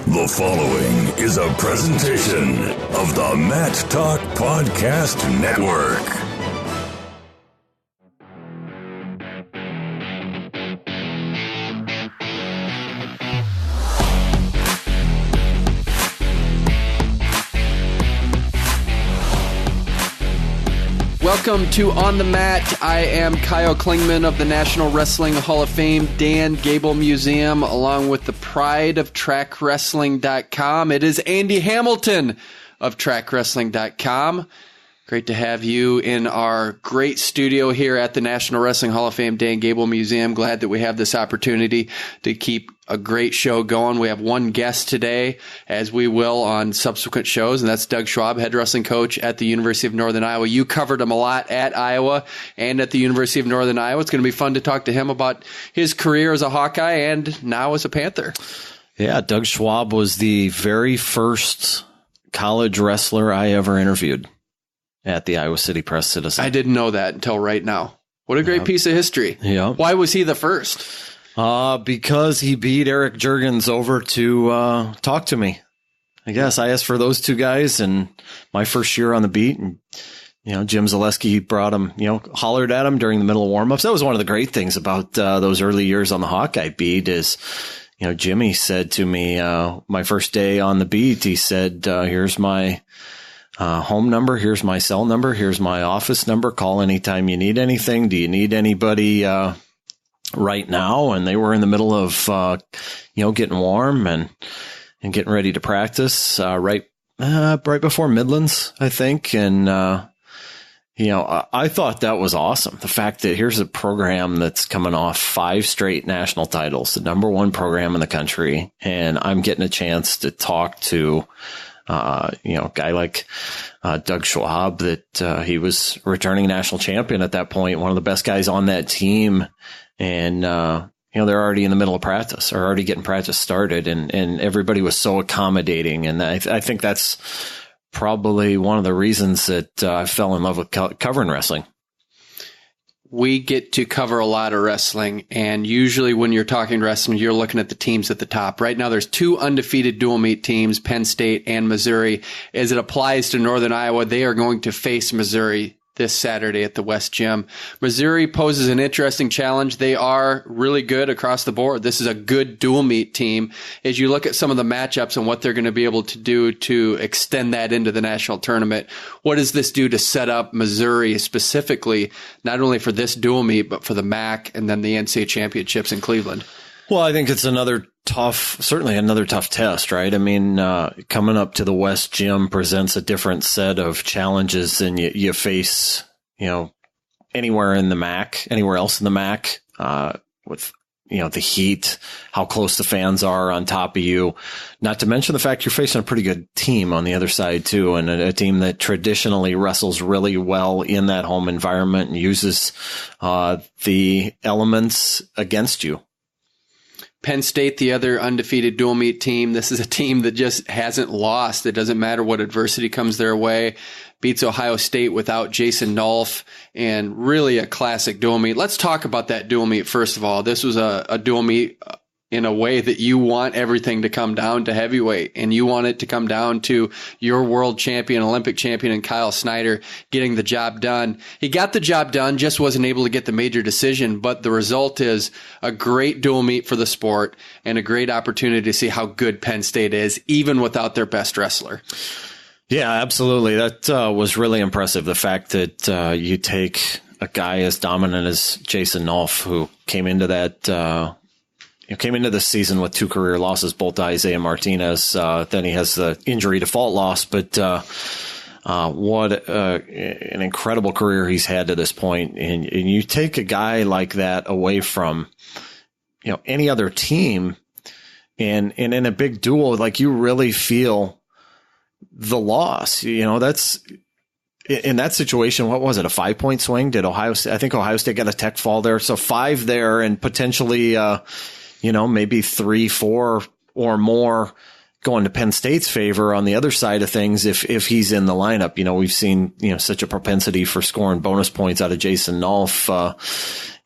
The following is a presentation of the Matt Talk Podcast Network. Welcome to On the Mat. I am Kyle Klingman of the National Wrestling Hall of Fame, Dan Gable Museum, along with the pride of TrackWrestling.com. It is Andy Hamilton of TrackWrestling.com. Great to have you in our great studio here at the National Wrestling Hall of Fame, Dan Gable Museum. Glad that we have this opportunity to keep a great show going. We have one guest today, as we will on subsequent shows, and that's Doug Schwab, head wrestling coach at the University of Northern Iowa. You covered him a lot at Iowa and at the University of Northern Iowa. It's going to be fun to talk to him about his career as a Hawkeye and now as a Panther. Yeah, Doug Schwab was the very first college wrestler I ever interviewed at the Iowa City Press Citizen. I didn't know that until right now. What a great piece of history. Yeah. Why was he the first? Because he beat Eric Juergens over to talk to me. I guess I asked for those two guys in my first year on the beat, and Jim Zaleski brought him, hollered at him during the middle of warm-ups. That was one of the great things about those early years on the Hawkeye beat is, Jimmy said to me, my first day on the beat, he said, here's my home number, here's my cell number, here's my office number. Call anytime you need anything. Do you need anybody right now? And they were in the middle of getting warm and getting ready to practice right before Midlands, I think. And I thought that was awesome. The fact that here's a program that's coming off 5 straight national titles, the number one program in the country, and I'm getting a chance to talk to a guy like Doug Schwab, that he was returning national champion at that point, one of the best guys on that team. And, they're already in the middle of practice, or already getting practice started, and everybody was so accommodating. And I think that's probably one of the reasons that I fell in love with covering wrestling. We get to cover a lot of wrestling, and usually when you're talking wrestling, you're looking at the teams at the top. Right now, there's 2 undefeated dual meet teams, Penn State and Missouri. As it applies to Northern Iowa, they are going to face Missouri this Saturday at the West Gym. Missouri poses an interesting challenge. They are really good across the board. This is a good dual meet team. As you look at some of the matchups and what they're going to be able to do to extend that into the national tournament, what does this do to set up Missouri specifically, not only for this dual meet, but for the MAC and then the NCAA championships in Cleveland? Well, I think it's certainly another tough test, right? I mean, coming up to the West Gym presents a different set of challenges than you face, anywhere else in the MAC, with, the heat, how close the fans are on top of you, not to mention the fact you're facing a pretty good team on the other side too. And a team that traditionally wrestles really well in that home environment and uses, the elements against you. Penn State, the other undefeated dual meet team. This is a team that just hasn't lost. It doesn't matter what adversity comes their way. Beats Ohio State without Jason Nolf, and really a classic dual meet. Let's talk about that dual meet first of all. This was a dual meet in a way that you want everything to come down to heavyweight, and you want it to come down to your world champion, Olympic champion, and Kyle Snyder getting the job done. He got the job done, just wasn't able to get the major decision, but the result is a great dual meet for the sport and a great opportunity to see how good Penn State is, even without their best wrestler. Yeah, absolutely. That was really impressive. The fact that you take a guy as dominant as Jason Nolf, who came into this season with 2 career losses, both to Isaiah Martinez. Then he has the injury default loss, but what an incredible career he's had to this point. And you take a guy like that away from any other team, and in a big duel, like, you really feel the loss. That's in that situation. What was it? A 5-point swing? I think Ohio State got a tech fall there. So 5 there, and potentially, maybe 3, 4 or more going to Penn State's favor on the other side of things if he's in the lineup. We've seen, such a propensity for scoring bonus points out of Jason Nolf.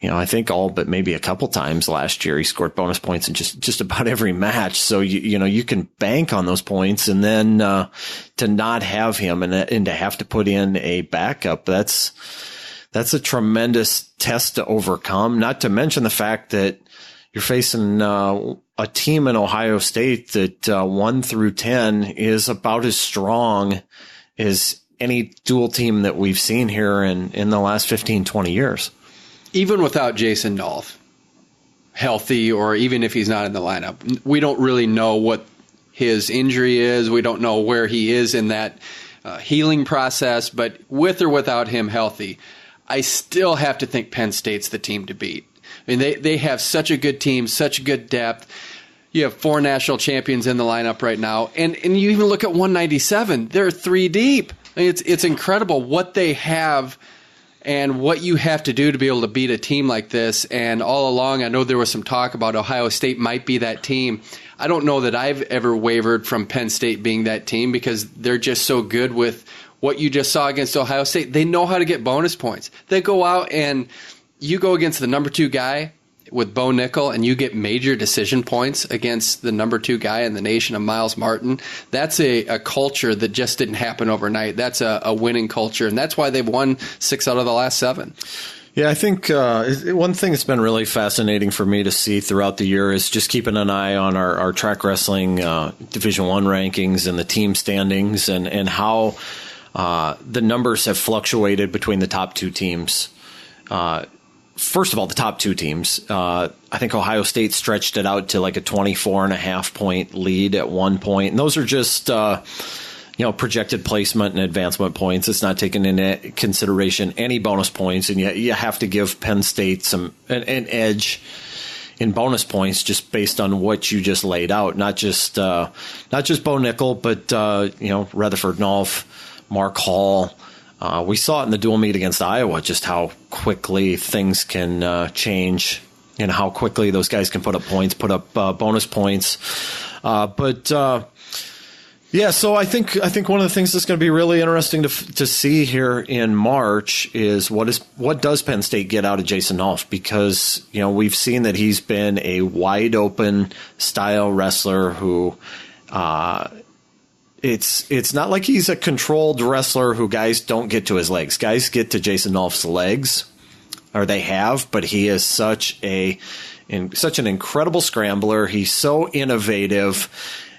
I think all but maybe a couple times last year he scored bonus points in just about every match. So you can bank on those points, and then to not have him and to have to put in a backup, that's a tremendous test to overcome. Not to mention the fact that you're facing a team in Ohio State that 1 through 10 is about as strong as any dual team that we've seen here in the last 15, 20 years. Even without Jason Nolf healthy, or even if he's not in the lineup, we don't really know what his injury is. We don't know where he is in that healing process. But with or without him healthy, I still have to think Penn State's the team to beat. I mean, they have such a good team, such good depth. You have 4 national champions in the lineup right now. And you even look at 197. They're 3 deep. I mean, it's incredible what they have and what you have to do to be able to beat a team like this. And all along, I know there was some talk about Ohio State might be that team. I don't know that I've ever wavered from Penn State being that team, because they're just so good with what you just saw against Ohio State. They know how to get bonus points. They go out and you go against the number 2 guy with Bo Nickel, and you get major decision points against the number 2 guy in the nation of Miles Martin. That's a culture that just didn't happen overnight. That's a winning culture, and that's why they've won 6 out of the last 7. Yeah, I think one thing that's been really fascinating for me to see throughout the year is just keeping an eye on our track wrestling Division I rankings and the team standings, and how the numbers have fluctuated between the top 2 teams. First of all, the top 2 teams. I think Ohio State stretched it out to like a 24.5 point lead at one point. And those are just, projected placement and advancement points. It's not taking into consideration any bonus points. And you have to give Penn State an edge in bonus points just based on what you just laid out. Not just Bo Nickel, but, Rutherford Nolf, Mark Hall. We saw it in the dual meet against Iowa, just how quickly things can change and how quickly those guys can put up points, put up bonus points. So I think one of the things that's going to be really interesting to see here in March is what does Penn State get out of Jason Nolf, because we've seen that he's been a wide open style wrestler who. It's not like he's a controlled wrestler who guys don't get to his legs. Guys get to Jason Nolf's legs, or they have, but he is such an incredible scrambler. He's so innovative,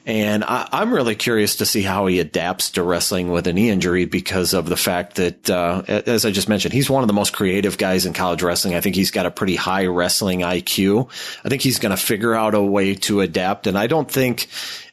and I'm really curious to see how he adapts to wrestling with a knee injury, because of the fact that, as I just mentioned, he's one of the most creative guys in college wrestling. I think he's got a pretty high wrestling IQ. I think he's going to figure out a way to adapt, and I don't think,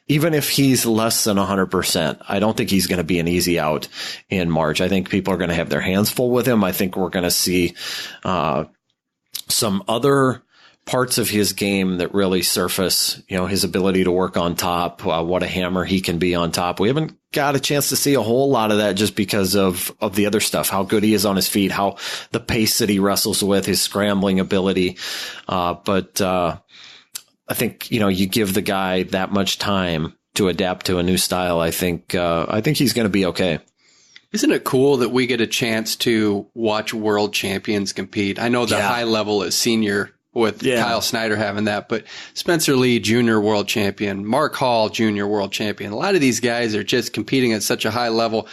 even if he's less than 100%, I don't think he's going to be an easy out in March. I think people are going to have their hands full with him. I think we're going to see some other parts of his game that really surface, his ability to work on top, what a hammer he can be on top. We haven't got a chance to see a whole lot of that just because of the other stuff, how good he is on his feet, how the pace that he wrestles with, his scrambling ability. But I think, you give the guy that much time to adapt to a new style. I think he's going to be okay. Isn't it cool that we get a chance to watch world champions compete? I know the high level is senior with Kyle Snyder having that, but Spencer Lee, junior world champion, Mark Hall, junior world champion. A lot of these guys are just competing at such a high level.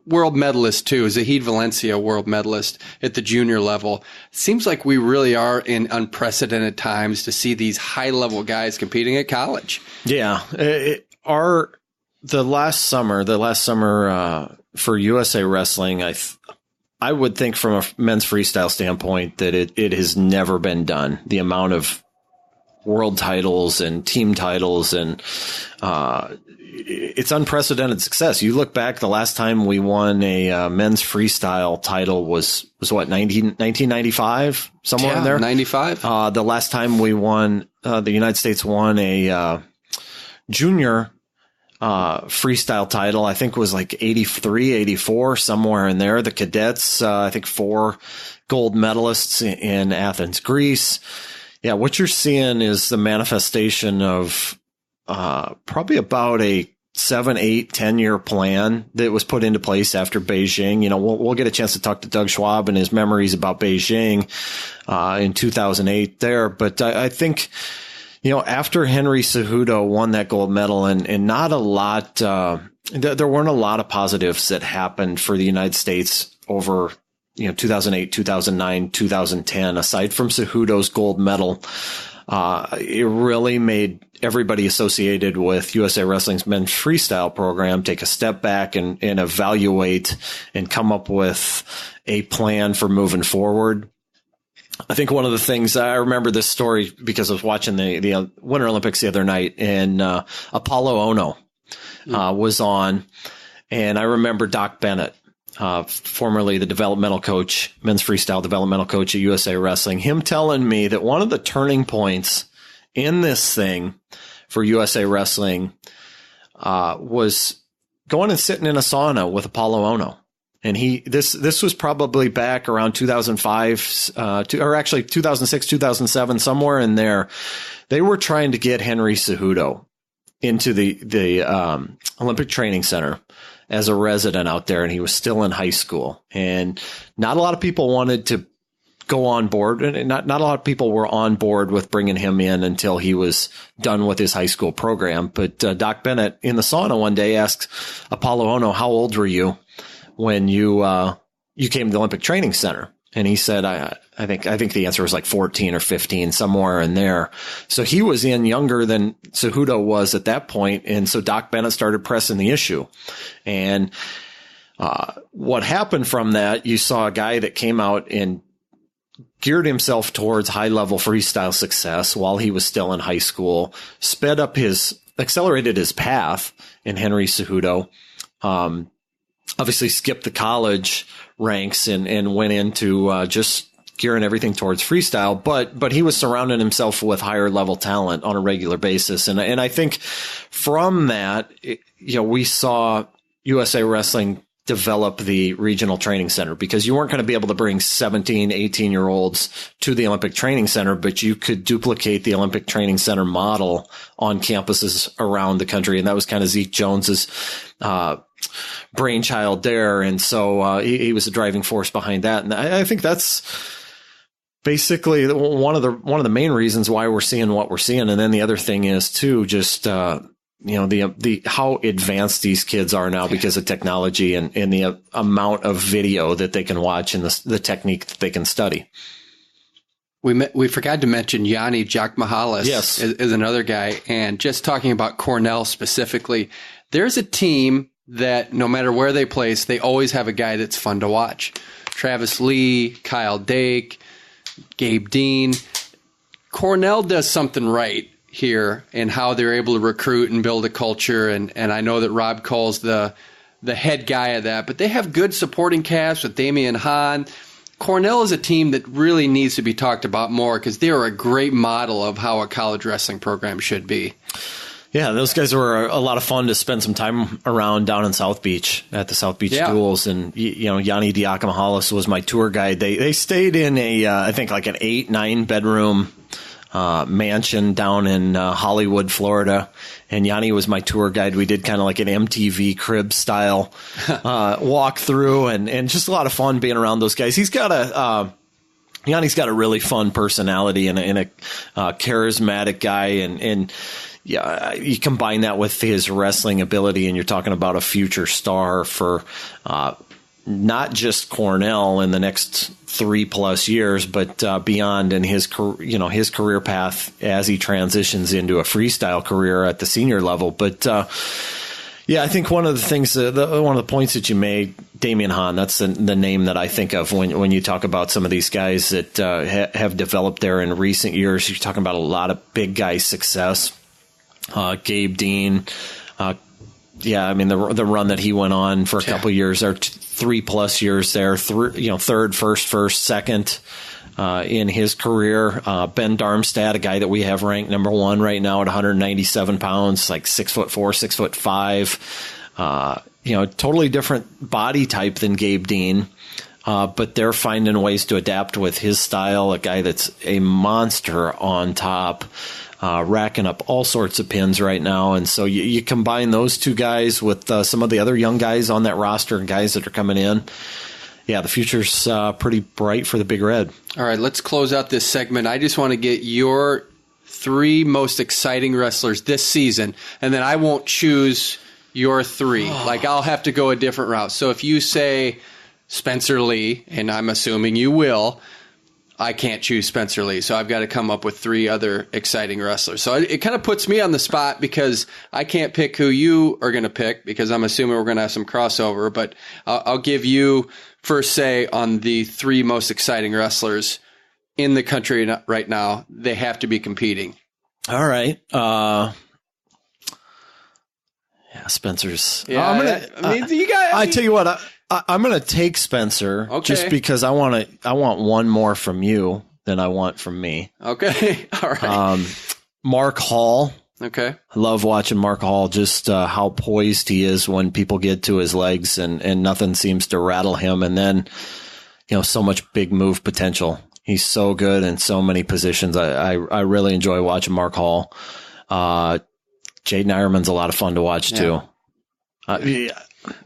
World medalist too, Zahid Valencia, world medalist at the junior level. Seems like we really are in unprecedented times to see these high level guys competing at college. Yeah. The last summer for USA Wrestling, I would think from a men's freestyle standpoint that it has never been done. The amount of world titles and team titles, and it's unprecedented success. You look back, the last time we won a men's freestyle title was what, 1995, somewhere in there? 95. The last time we won, the United States won a junior freestyle title, I think was like 83, 84, somewhere in there. The cadets, I think 4 gold medalists in Athens, Greece. Yeah, what you're seeing is the manifestation of probably about a 7, 8, 10-year plan that was put into place after Beijing. You know, we'll get a chance to talk to Doug Schwab and his memories about Beijing in 2008 there. But I think, you know, after Henry Cejudo won that gold medal and not a lot, there weren't a lot of positives that happened for the United States over, you know, 2008, 2009, 2010, aside from Cejudo's gold medal. It really made everybody associated with USA Wrestling's men's freestyle program take a step back and evaluate and come up with a plan for moving forward. I think one of the things, I remember this story because I was watching the Winter Olympics the other night, and Apollo Ono was on, and I remember Doc Bennett, formerly the developmental coach, men's freestyle developmental coach at USA Wrestling, him telling me that one of the turning points in this thing for USA Wrestling was going and sitting in a sauna with Apollo Ono. And this was probably back around 2005, or actually 2006, 2007, somewhere in there. They were trying to get Henry Cejudo into the Olympic Training Center as a resident out there, and he was still in high school. And not a lot of people wanted to go on board, and not a lot of people were on board with bringing him in until he was done with his high school program. But Doc Bennett in the sauna one day asked Apollo Ono, "How old were you when you came to the Olympic Training Center?" And he said, I think the answer was like 14 or 15, somewhere in there. So he was in younger than Cejudo was at that point. And so Doc Bennett started pressing the issue. And what happened from that, you saw a guy that came out and geared himself towards high-level freestyle success while he was still in high school, accelerated his path in Henry Cejudo, obviously skipped the college ranks and went into just gearing everything towards freestyle, but he was surrounding himself with higher level talent on a regular basis. And I think from that, we saw USA Wrestling develop the regional training center, because you weren't going to be able to bring 17, 18-year-olds to the Olympic Training Center, but you could duplicate the Olympic Training Center model on campuses around the country. And that was kind of Zeke Jones's brainchild there. And so he was a driving force behind that. And I think that's basically one of the main reasons why we're seeing what we're seeing. And then the other thing is too, just the how advanced these kids are now because of technology and the amount of video that they can watch and the technique that they can study. We forgot to mention Yanni Giacomahalis. Yes, is another guy. And just talking about Cornell specifically, there's a team that no matter where they place, they always have a guy that's fun to watch. Travis Lee, Kyle Dake, Gabe Dean. Cornell does something right here and how they're able to recruit and build a culture. And I know that Rob Cole's the head guy of that, but they have good supporting cast with Damian Hahn. Cornell is a team that really needs to be talked about more because they are a great model of how a college wrestling program should be. Yeah, those guys were a lot of fun to spend some time around down in South Beach at the South Beach schools. And, Yanni Giacomahalis was my tour guide. They stayed in I think like an 8-9 bedroom mansion down in Hollywood, Florida. And Yanni was my tour guide. We did kind of like an MTV crib style walk through and just a lot of fun being around those guys. Yanni's got a really fun personality and a charismatic guy. And yeah, you combine that with his wrestling ability and you're talking about a future star for not just Cornell in the next 3+ years, but beyond in his career path as he transitions into a freestyle career at the senior level. But I think one of the things, one of the points that you made, Damian Hahn, that's the name that I think of when you talk about some of these guys that have developed there in recent years. You're talking about a lot of big guy success. Gabe Dean, the run that he went on for a couple years, or 3+ years there, third, first, second in his career. Ben Darmstadt, a guy that we have ranked number 1 right now at 197 pounds, like 6'4", 6'5". Totally different body type than Gabe Dean. But they're finding ways to adapt with his style, a guy that's a monster on top. racking up all sorts of pins right now. And so you combine those two guys with some of the other young guys on that roster and guys that are coming in. Yeah, the future's pretty bright for the Big Red. All right, let's close out this segment. I just want to get your 3 most exciting wrestlers this season, and then I won't choose your 3. Like, I'll have to go a different route. So if you say Spencer Lee, and I'm assuming you will, I can't choose Spencer Lee. So I've got to come up with 3 other exciting wrestlers. So it kind of puts me on the spot because I can't pick who you are going to pick because I'm assuming we're going to have some crossover. But I'll give you first say on the 3 most exciting wrestlers in the country right now. They have to be competing. All right. Yeah, Spencer's. Yeah, I tell you what, I'm going to take Spencer just because I want one more from you than I want from me. Okay. All right. Mark Hall. Okay. I love watching Mark Hall, just how poised he is when people get to his legs and nothing seems to rattle him. And then, so much big move potential. He's so good in so many positions. I really enjoy watching Mark Hall. Jaden Ironman's a lot of fun to watch too.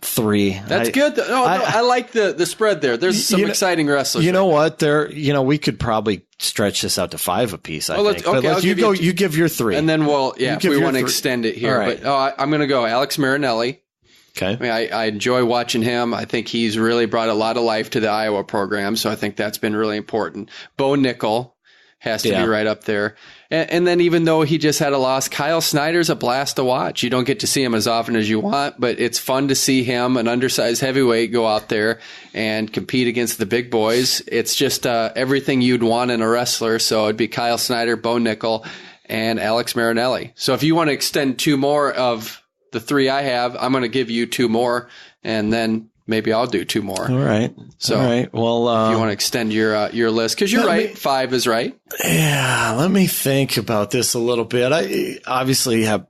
3. That's good. I like the spread there. There's some exciting wrestlers. You know what? We could probably stretch this out to 5 apiece. I think. Okay, but you give your 3, and then if we want to extend it here. Right. But I'm going to go Alex Marinelli. Okay. I mean, I enjoy watching him. I think he's really brought a lot of life to the Iowa program, so I think that's been really important. Bo Nickel has to be right up there. And then even though he just had a loss, Kyle Snyder's a blast to watch. You don't get to see him as often as you want, but it's fun to see him, an undersized heavyweight, go out there and compete against the big boys. It's just everything you'd want in a wrestler. So it'd be Kyle Snyder, Bo Nickel, and Alex Marinelli. So if you want to extend 2 more of the 3 I have, I'm going to give you 2 more, and then maybe I'll do 2 more. All right. So, all right. Well, if you want to extend your list, because you're right, 5 is right. Yeah. Let me think about this a little bit. I obviously have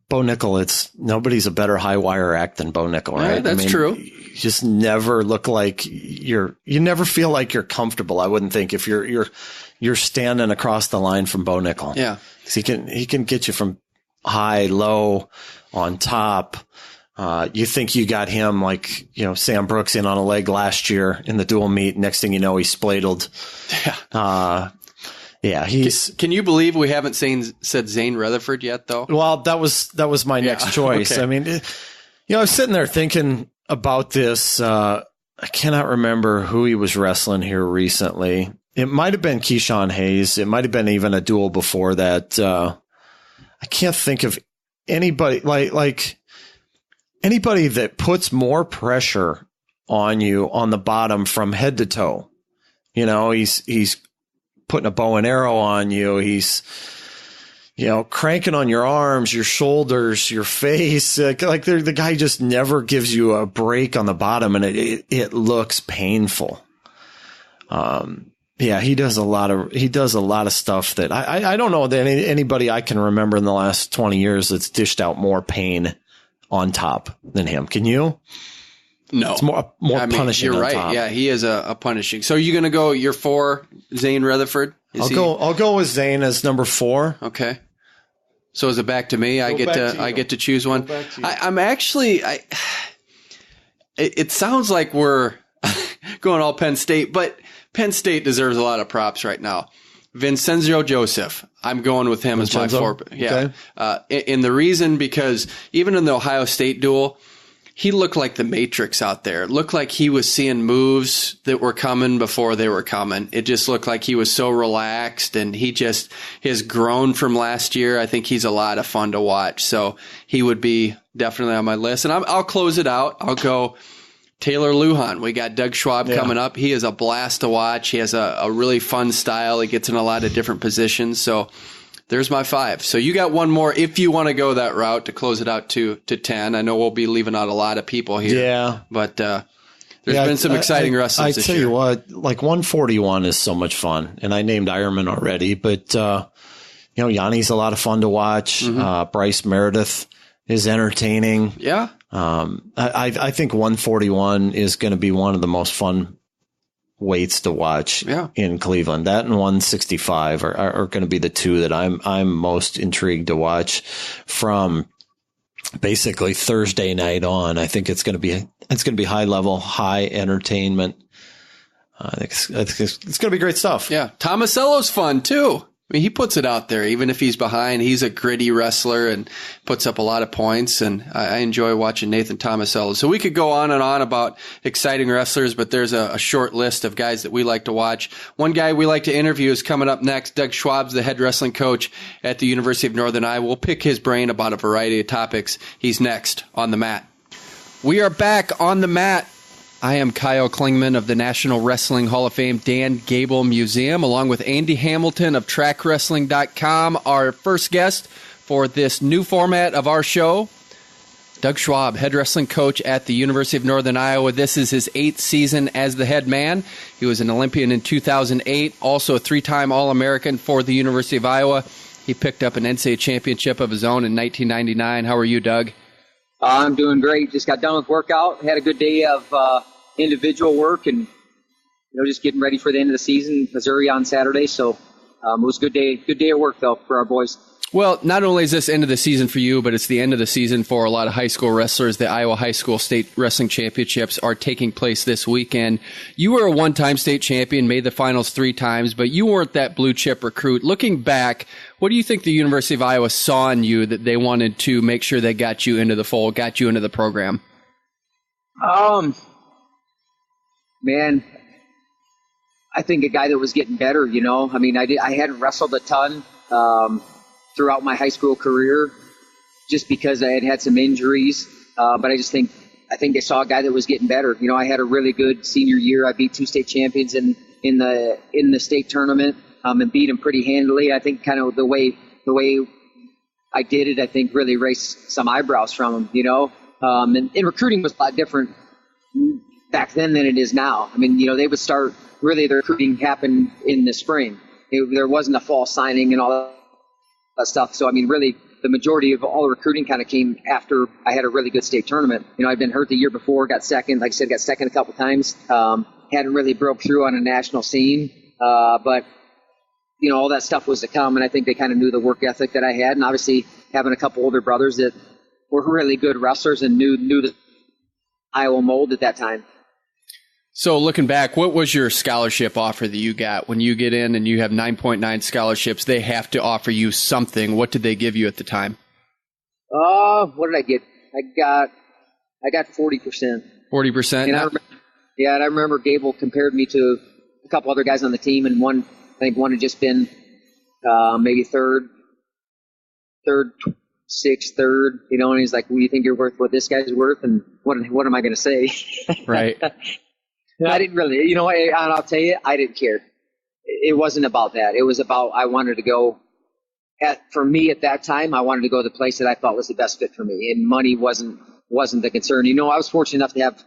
Bo Nickel. Nobody's a better high wire act than Bo Nickel, right? That's true. You just never look like you never feel like you're comfortable. I wouldn't think if you're standing across the line from Bo Nickel. Yeah. 'Cause he can get you from high, low, on top. You think you got him like, Sam Brooks in on a leg last year in the dual meet. Next thing you know, he's spladled. Yeah. Can you believe we haven't said Zane Rutherford yet, though? Well, that was my next choice. Okay. I mean, I was sitting there thinking about this. I cannot remember who he was wrestling here recently. It might have been Keyshawn Hayes. It might have been even a duel before that. I can't think of anybody like anybody that puts more pressure on you on the bottom from head to toe. He's putting a bow and arrow on you. He's, cranking on your arms, your shoulders, your face. The guy just never gives you a break on the bottom, and it looks painful. Yeah, he does a lot of stuff that I don't know that anybody I can remember in the last 20 years that's dished out more pain on top than him. Can you? No. It's more punishing. You're right. Top. Yeah, he is a punishing. So are you going to go your 4, Zane Rutherford? I'll go with Zane as number 4. Okay. So is it back to me? I get to choose one. I'm actually it sounds like we're going all Penn State, but Penn State deserves a lot of props right now. Vincenzo Joseph. I'm going with him as my 4. Yeah. Okay. And the reason, because even in the Ohio State duel, he looked like the Matrix out there. It looked like he was seeing moves that were coming before they were coming. It just looked like he was so relaxed, and he has grown from last year. I think he's a lot of fun to watch. So he would be definitely on my list. And I'll close it out. I'll go Taylor Lujan. We got Doug Schwab coming up. He is a blast to watch. He has a really fun style. He gets in a lot of different positions. So there's my 5. So you got one more if you want to go that route to close it out to 10. I know we'll be leaving out a lot of people here. Yeah. But there's been some exciting wrestlers this year. I tell you what, like 141 is so much fun. And I named Ironman already. But, Yanni's a lot of fun to watch. Mm-hmm. Bryce Meredith is entertaining. Yeah. I think 141 is going to be one of the most fun weights to watch Yeah. in Cleveland. That and 165 are going to be the two that I'm most intrigued to watch from basically Thursday night on. I think it's going to be high level, high entertainment. I think it's going to be great stuff. Yeah. Tomasello's fun too. I mean, he puts it out there, even if he's behind. He's a gritty wrestler and puts up a lot of points, and I enjoy watching Nathan Tomasello. So we could go on and on about exciting wrestlers, but there's a short list of guys that we like to watch. One guy we like to interview is coming up next. Doug Schwab's the head wrestling coach at the University of Northern Iowa. We'll pick his brain about a variety of topics. He's next on the mat. We are back on the mat. I am Kyle Klingman of the National Wrestling Hall of Fame Dan Gable Museum, along with Andy Hamilton of TrackWrestling.com, our first guest for this new format of our show. Doug Schwab, head wrestling coach at the University of Northern Iowa. This is his 8th season as the head man. He was an Olympian in 2008, also a 3-time All-American for the University of Iowa. He picked up an NCAA championship of his own in 1999. How are you, Doug? I'm doing great. Just got done with workout. Had a good day of individual work, and just getting ready for the end of the season. Missouri on Saturday, so it was a good day of work though for our boys. Well, not only is this end of the season for you, but it's the end of the season for a lot of high school wrestlers. The Iowa High School State Wrestling Championships are taking place this weekend. You were a one-time state champion, made the finals 3 times, but you weren't that blue chip recruit. Looking back, what do you think the University of Iowa saw in you that they wanted to make sure they got you into the fold, got you into the program? Man, I think a guy that was getting better, I mean, I hadn't wrestled a ton throughout my high school career just because I had had some injuries. But I think they saw a guy that was getting better. I had a really good senior year. I beat 2 state champions in the state tournament and beat them pretty handily. I think kind of the way I did it, I think really raised some eyebrows from them, and recruiting was a lot different back then than it is now. I mean, they would start, really the recruiting happened in the spring. There wasn't a fall signing and all that stuff. So, I mean, really the majority of all the recruiting kind of came after I had a really good state tournament. I'd been hurt the year before, got second, like I said, got second a couple times. Hadn't really broke through on a national scene. But, all that stuff was to come. And I think they kind of knew the work ethic that I had. And obviously having a couple older brothers that were really good wrestlers and knew the Iowa mold at that time. So looking back, what was your scholarship offer that you got? When you get in and you have 9.9 scholarships, they have to offer you something. What did they give you at the time? What did I get? I got 40%. 40%? And I remember Gable compared me to a couple other guys on the team, and one had just been maybe third, sixth, third, and he's like, well, you think you're worth what this guy's worth? And what am I going to say? Right. I didn't really, I'll tell you, I didn't care. It wasn't about that. It was about, I wanted to go, for me at that time, I wanted to go to the place that I thought was the best fit for me. And money wasn't the concern. I was fortunate enough to have,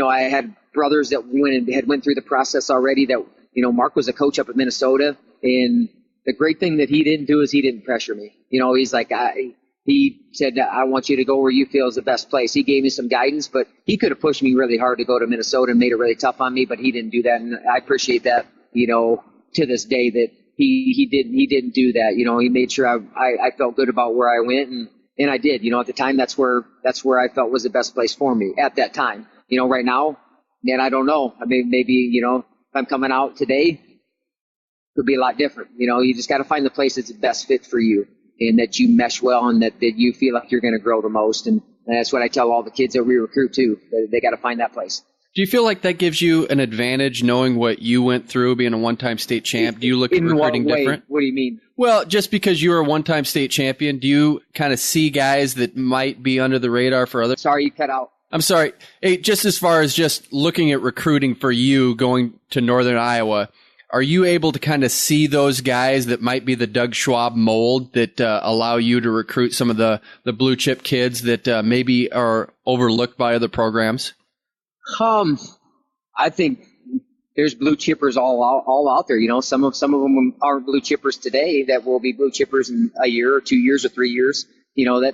I had brothers that went through the process already that, Mark was a coach up at Minnesota. And the great thing that he didn't do is he didn't pressure me. He's like, he said, I want you to go where you feel is the best place. He gave me some guidance, but he could have pushed me really hard to go to Minnesota and made it really tough on me, but he didn't do that. And I appreciate that, to this day that he didn't do that. He made sure I felt good about where I went, and I did. At the time, that's where I felt was the best place for me at that time. Right now, man, I don't know. I mean, maybe, if I'm coming out today, it could be a lot different. You just got to find the place that's the best fit for you, and that you mesh well, and that you feel like you're going to grow the most. And that's what I tell all the kids that we recruit too. They got to find that place. Do you feel like that gives you an advantage knowing what you went through being a one-time state champ? Do you look at recruiting different? What do you mean? Well, just because you were a one-time state champion, do you kind of see guys that might be under the radar for others? Sorry, you cut out. I'm sorry. Hey, just as far as just looking at recruiting for you going to Northern Iowa, are you able to kind of see those guys that might be the Doug Schwab mold that allow you to recruit some of the blue chip kids that maybe are overlooked by other programs? I think there's blue chippers all out there. Some of them are blue chippers today that will be blue chippers in a year or 2 years or 3 years.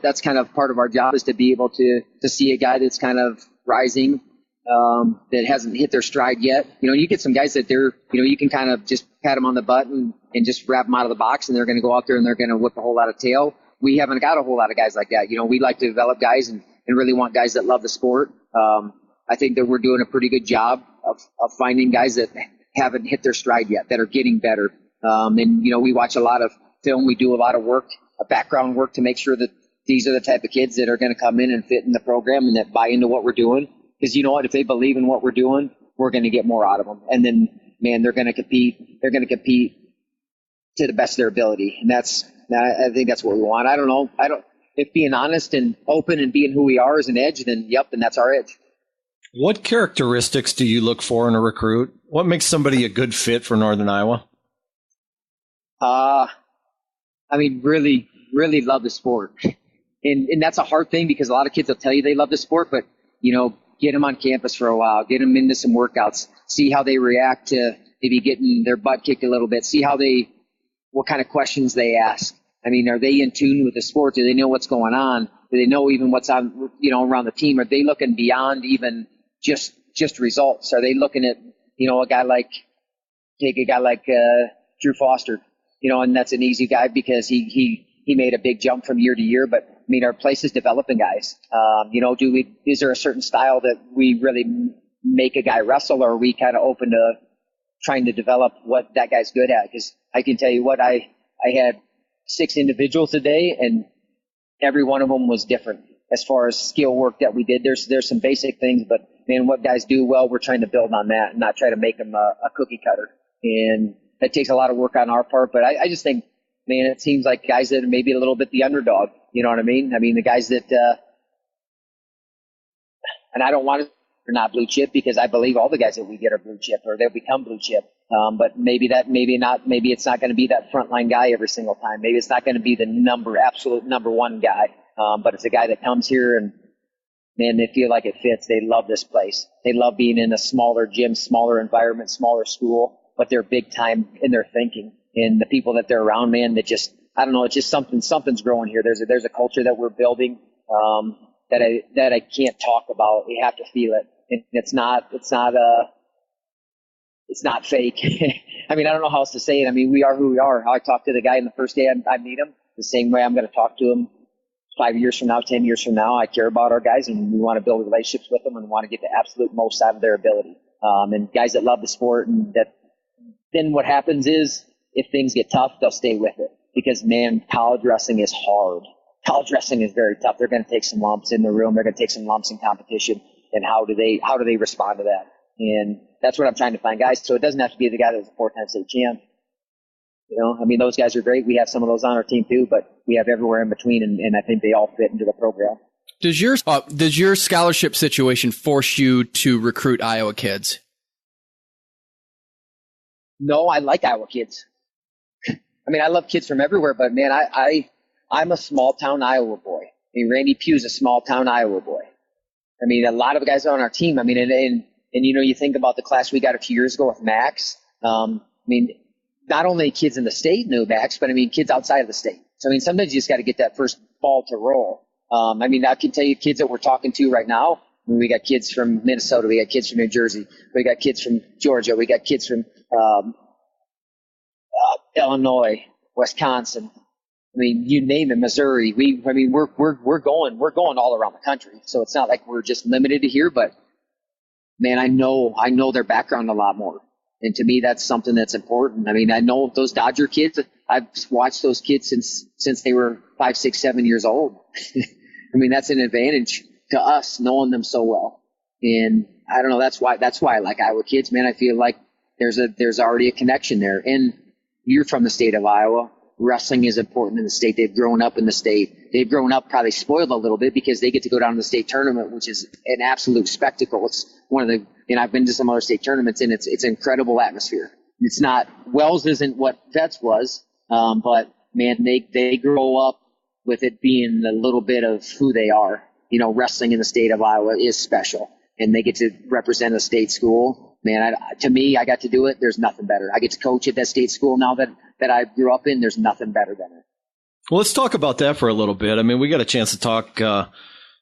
That's kind of part of our job, is to be able to see a guy that's kind of rising that hasn't hit their stride yet. You get some guys that you can kind of just pat them on the butt and just grab them out of the box, and they're going to go out there and they're going to whip a whole lot of tail. We haven't got a whole lot of guys like that. We like to develop guys and really want guys that love the sport. I think that we're doing a pretty good job of finding guys that haven't hit their stride yet, that are getting better. And we watch a lot of film. We do a lot of work, background work, to make sure that these are the type of kids that are going to come in and fit in the program and that buy into what we're doing. Because you know what? If they believe in what we're doing, we're going to get more out of them. And then, man, they're going to compete. They're going to compete to the best of their ability. And I think that's what we want. I don't know. If being honest and open and being who we are is an edge, then that's our edge. What characteristics do you look for in a recruit? What makes somebody a good fit for Northern Iowa? Really, really love the sport. And that's a hard thing, because a lot of kids will tell you they love the sport, but, get them on campus for a while, get them into some workouts, see how they react to maybe getting their butt kicked a little bit, see what kind of questions they ask. Are they in tune with the sport? Do they know what's going on? Do they know even what's on, around the team? Are they looking beyond even just results? Are they looking at, a guy like Drew Foster, and that's an easy guy because he made a big jump from year to year, but our place is developing guys. Is there a certain style that we really make a guy wrestle, or are we kind of open to trying to develop what that guy's good at? Because I can tell you what, I had 6 individuals today, and every one of them was different as far as skill work that we did. There's some basic things, but man, what guys do well, we're trying to build on that and not try to make them a cookie cutter. And that takes a lot of work on our part, but I just think, man, it seems like guys that are maybe a little bit the underdog. You know what I mean? The guys that, and I don't want to, they're not blue chip, because I believe all the guys that we get are blue chip, or they'll become blue chip. But maybe it's not going to be that frontline guy every single time. Maybe it's not going to be the absolute number one guy. But it's a guy that comes here and, man, they feel like it fits. They love this place. They love being in a smaller gym, smaller environment, smaller school, but they're big time in their thinking. And the people that they're around, man, that just, I don't know, it's just something's growing here. There's a culture that we're building that I can't talk about. You have to feel it. And it's not fake. I don't know how else to say it. We are who we are. How I talk to the guy in the first day I meet him, the same way I'm going to talk to him 5 years from now, 10 years from now. I care about our guys, and we want to build relationships with them and want to get the absolute most out of their ability. And guys that love the sport, and that then what happens is, if things get tough, they'll stay with it. Because, man, college wrestling is hard. College wrestling is very tough. They're going to take some lumps in the room. They're going to take some lumps in competition. And how do they respond to that? And that's what I'm trying to find guys. So it doesn't have to be the guy that was a 4-time state champ. Those guys are great. We have some of those on our team too, but we have everywhere in between, and I think they all fit into the program. Does your scholarship situation force you to recruit Iowa kids? No, I like Iowa kids. I love kids from everywhere, but man, I'm a small town Iowa boy. Randy Pugh's a small town Iowa boy. A lot of the guys on our team. And you think about the class we got a few years ago with Max. Not only kids in the state knew Max, but kids outside of the state. So sometimes you just got to get that first ball to roll. I can tell you kids that we're talking to right now. We got kids from Minnesota. We got kids from New Jersey. We got kids from Georgia. We got kids from Illinois, Wisconsin. You name it, Missouri. We're going all around the country. So it's not like we're just limited to here, but man, I know their background a lot more. And to me, that's something that's important. I know those Dodger kids. I've watched those kids since they were 5, 6, 7 years old. That's an advantage to us knowing them so well. And I don't know. That's why I like Iowa kids, man. I feel like there's already a connection there. And you're from the state of Iowa. Wrestling is important in the state. They've grown up in the state. They've grown up probably spoiled a little bit because they get to go down to the state tournament, which is an absolute spectacle. It's one of the, I've been to some other state tournaments, and it's an incredible atmosphere. It's not, Wells isn't what Vets was, but man, they grow up with it being a little bit of who they are. Wrestling in the state of Iowa is special, and they get to represent a state school. Man, to me, I got to do it. There's nothing better. I get to coach at that state school now that I grew up in. There's nothing better than it. Well, let's talk about that for a little bit. We got a chance to talk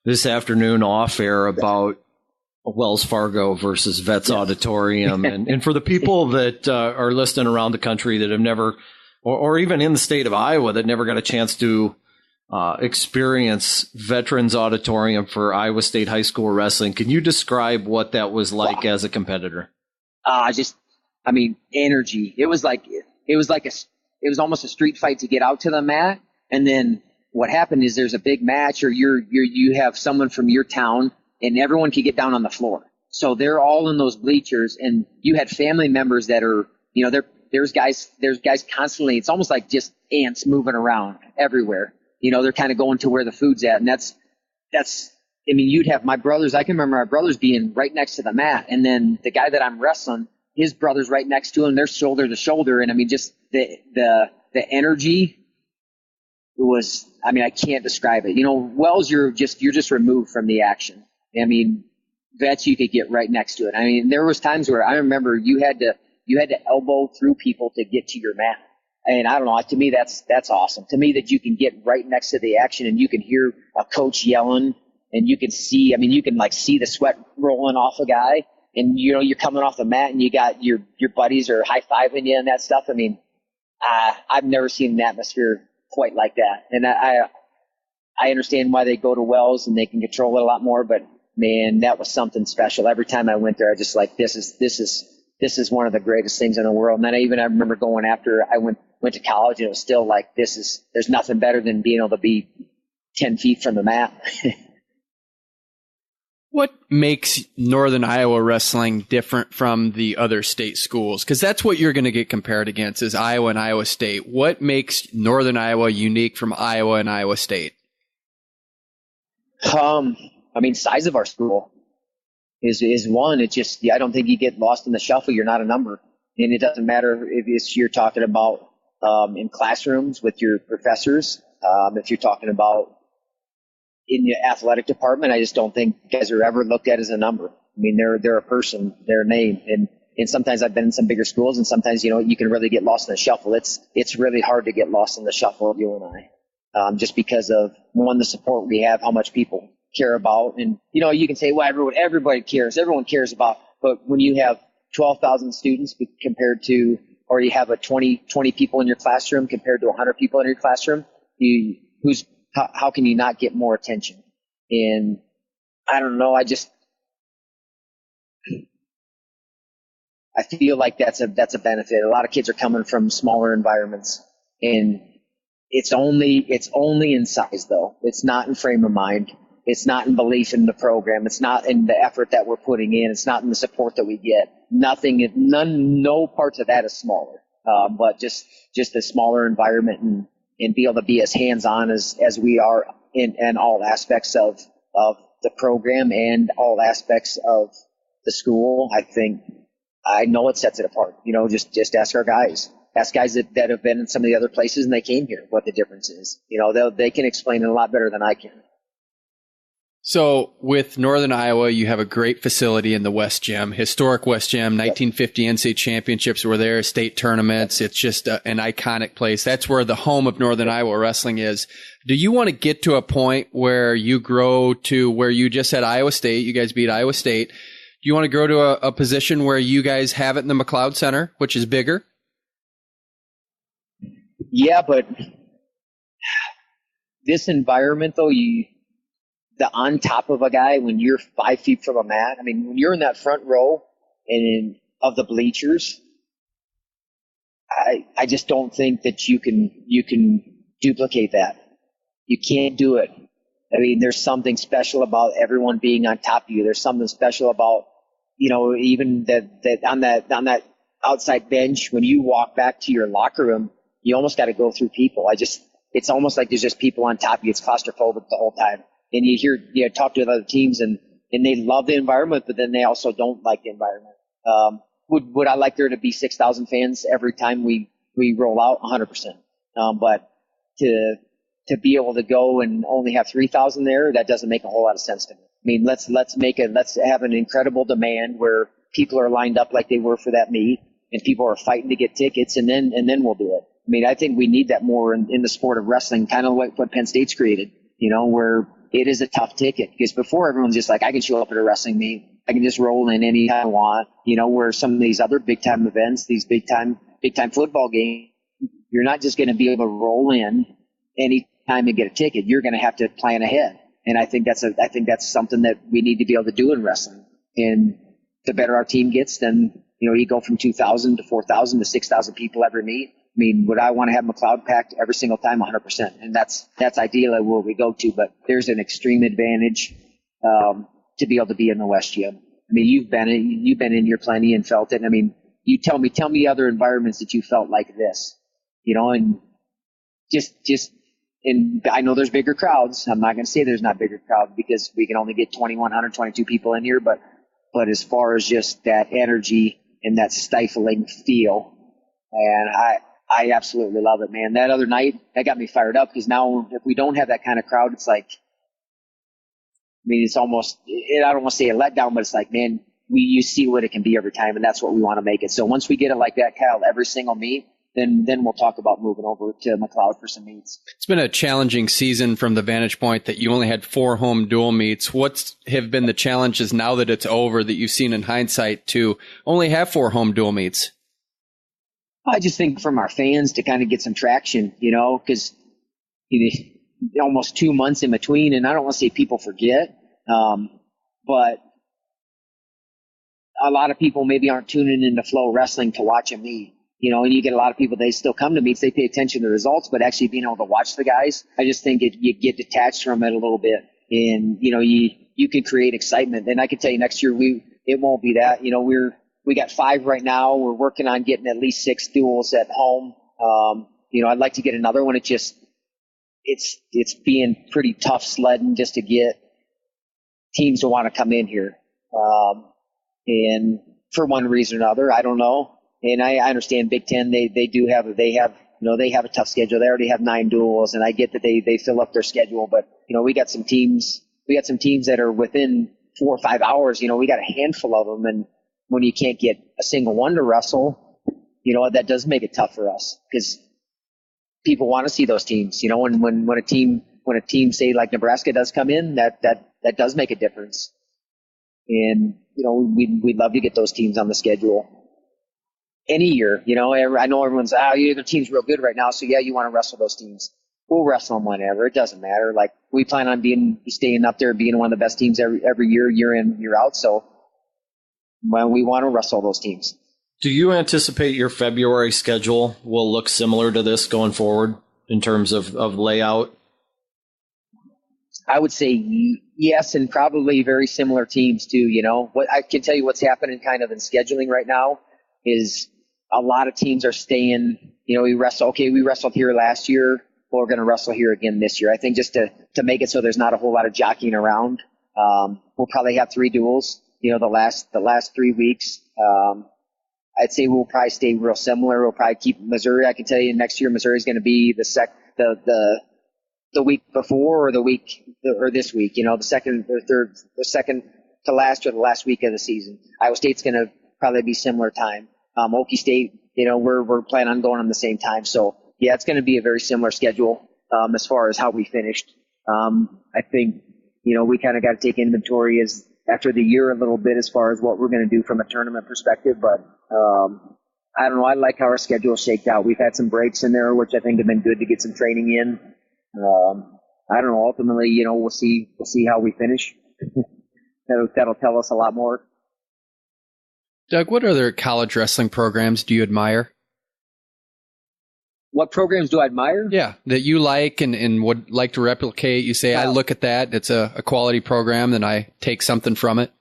this afternoon off air about Wells Fargo versus Vets Auditorium. And for the people that are listening around the country that have never, or even in the state of Iowa, that never got a chance to experience Veterans Auditorium for Iowa State High School Wrestling, can you describe what that was like as a competitor? Energy. It was almost a street fight to get out to the mat. And then what happened is there's a big match, or you have someone from your town, and everyone can get down on the floor. So they're all in those bleachers, and you had family members that are, there's guys constantly. It's almost like just ants moving around everywhere. They're kind of going to where the food's at, and you'd have my brothers. I can remember my brothers being right next to the mat, and then the guy that I'm wrestling, his brother's right next to him. They're shoulder to shoulder, and just the energy was. I can't describe it. Wells, you're just removed from the action. Vets, you could get right next to it. There was times where I remember you had to elbow through people to get to your mat. And I don't know, to me, that's awesome. To me, that you can get right next to the action and you can hear a coach yelling, and you can see, you can see the sweat rolling off a guy, and you're coming off the mat and you got your buddies are high-fiving you and that stuff. I've never seen an atmosphere quite like that. And I understand why they go to Wells and they can control it a lot more, but man, that was something special. Every time I went there, I just this is one of the greatest things in the world. And then I remember going after I went to college, and it was still there's nothing better than being able to be 10 feet from the mat. What makes Northern Iowa wrestling different from the other state schools? Because that's what you're going to get compared against is Iowa and Iowa State. What makes Northern Iowa unique from Iowa and Iowa State? Size of our school is one. It's just, I don't think you get lost in the shuffle. You're not a number. And it doesn't matter if you're talking about in classrooms with your professors, if you're talking about in the athletic department. I just don't think guys are ever looked at as a number. They're a person, they're a name. And sometimes I've been in some bigger schools, and sometimes, you can really get lost in the shuffle. It's really hard to get lost in the shuffle, you and I, just because of, one, the support we have, how much people care about. And, you can say, well, everybody cares. Everyone cares about, but when you have 12,000 students compared to, or you have 20 people in your classroom compared to 100 people in your classroom, how can you not get more attention? And I don't know. I feel like that's a benefit. A lot of kids are coming from smaller environments, and it's only in size though. It's not in frame of mind. It's not in belief in the program. It's not in the effort that we're putting in. It's not in the support that we get. No parts of that is smaller. But just a smaller environment and be able to be as hands-on as we are in all aspects of the program and all aspects of the school. I know it sets it apart. Just ask our guys. Ask guys that have been in some of the other places and they came here what the difference is. They can explain it a lot better than I can. So with Northern Iowa, you have a great facility in the West Gym, historic West Gym, 1950 NCAA championships were there, state tournaments. It's just an iconic place. That's where the home of Northern Iowa wrestling is. Do you want to get to a point where you grow to where you just had Iowa State, you guys beat Iowa State. Do you want to grow to a position where you guys have it in the McLeod Center, which is bigger? Yeah, but this environment though, the on top of a guy when you're 5 feet from a mat. When you're in that front row of the bleachers, I just don't think that you can duplicate that. You can't do it. There's something special about everyone being on top of you. There's something special about, even that on that outside bench, when you walk back to your locker room, you almost got to go through people. It's almost like there's just people on top of you. It's claustrophobic the whole time. And you talk to other teams and they love the environment, but then they also don't like the environment. Would I like there to be 6,000 fans every time we roll out? 100%. But to be able to go and only have 3,000 there, that doesn't make a whole lot of sense to me. Let's have an incredible demand where people are lined up like they were for that meet and people are fighting to get tickets, and then we'll do it. I think we need that more in the sport of wrestling, kind of like what Penn State's created, where it is a tough ticket, because before everyone's just like, I can show up at a wrestling meet. I can just roll in any time I want, where some of these other big time events, these big time football games, you're not just going to be able to roll in any time and get a ticket. You're going to have to plan ahead. And I think that's something that we need to be able to do in wrestling. And the better our team gets, then, you go from 2,000 to 4,000 to 6,000 people every meet. I mean, would I want to have McLeod packed every single time? 100%. And that's ideally where we go to. But there's an extreme advantage to be able to be in the West Gym. I mean, you've been in here plenty and felt it. I mean, you tell me other environments that you felt like this, and and I know there's bigger crowds. I'm not going to say there's not bigger crowds, because we can only get 2,122 people in here. But as far as just that energy and that stifling feel, and I absolutely love it, man. That other night, that got me fired up, because now if we don't have that kind of crowd, it's like, I mean, it's almost, I don't want to say a letdown, but it's like, man, you see what it can be every time, and that's what we want to make it. So once we get it like that, Kyle, every single meet, then we'll talk about moving over to McLeod for some meets. It's been a challenging season from the vantage point that you only had 4 home dual meets. What have been the challenges now that it's over, that you've seen in hindsight to only have 4 home dual meets? I just think from our fans to kind of get some traction, because almost 2 months in between, and I don't want to say people forget, but a lot of people maybe aren't tuning into Flow Wrestling to watch a meet, and you get a lot of people, they still come to meets, they pay attention to the results, but actually being able to watch the guys, I just think you get detached from it a little bit, and, you can create excitement. And I can tell you next year, it won't be that, we got 5 right now. We're working on getting at least 6 duels at home. I'd like to get another one. It's being pretty tough sledding just to get teams to want to come in here. And for one reason or another, I don't know. And I understand Big Ten, they have a tough schedule. They already have 9 duels, and I get that they fill up their schedule, but we got some teams that are within 4 or 5 hours. We got a handful of them, and when you can't get a single one to wrestle, that does make it tough for us, because people want to see those teams. When a team say like Nebraska does come in, that does make a difference. And we'd love to get those teams on the schedule any year. I know everyone's the team's real good right now, so yeah, you want to wrestle those teams. We'll wrestle them whenever. It doesn't matter. Like, we plan on staying up there, being one of the best teams every year in, year out. So when we want to wrestle those teams. Do you anticipate your February schedule will look similar to this going forward in terms of layout? I would say yes, and probably very similar teams too. What I can tell you, what's happening kind of in scheduling right now is a lot of teams are staying. We wrestled here last year. Well, we're going to wrestle here again this year. I think just to make it so there's not a whole lot of jockeying around. We'll probably have 3 duels. The last 3 weeks. I'd say we'll probably stay real similar. We'll probably keep Missouri. I can tell you next year Missouri is going to be the week before or this week. The second or third, the second to last or the last week of the season. Iowa State's going to probably be similar time. Okie State, we're planning on going on the same time. So yeah, it's going to be a very similar schedule as far as how we finished. I think we kind of got to take inventory after the year a little bit as far as what we're going to do from a tournament perspective. But I don't know. I like how our schedule shaked out. We've had some breaks in there, which I think have been good to get some training in. I don't know. Ultimately, we'll see how we finish. That'll tell us a lot more. Doug, what other college wrestling programs do you admire? What programs do I admire? Yeah, that you like and would like to replicate. You say, I look at that, it's a quality program, then I take something from it.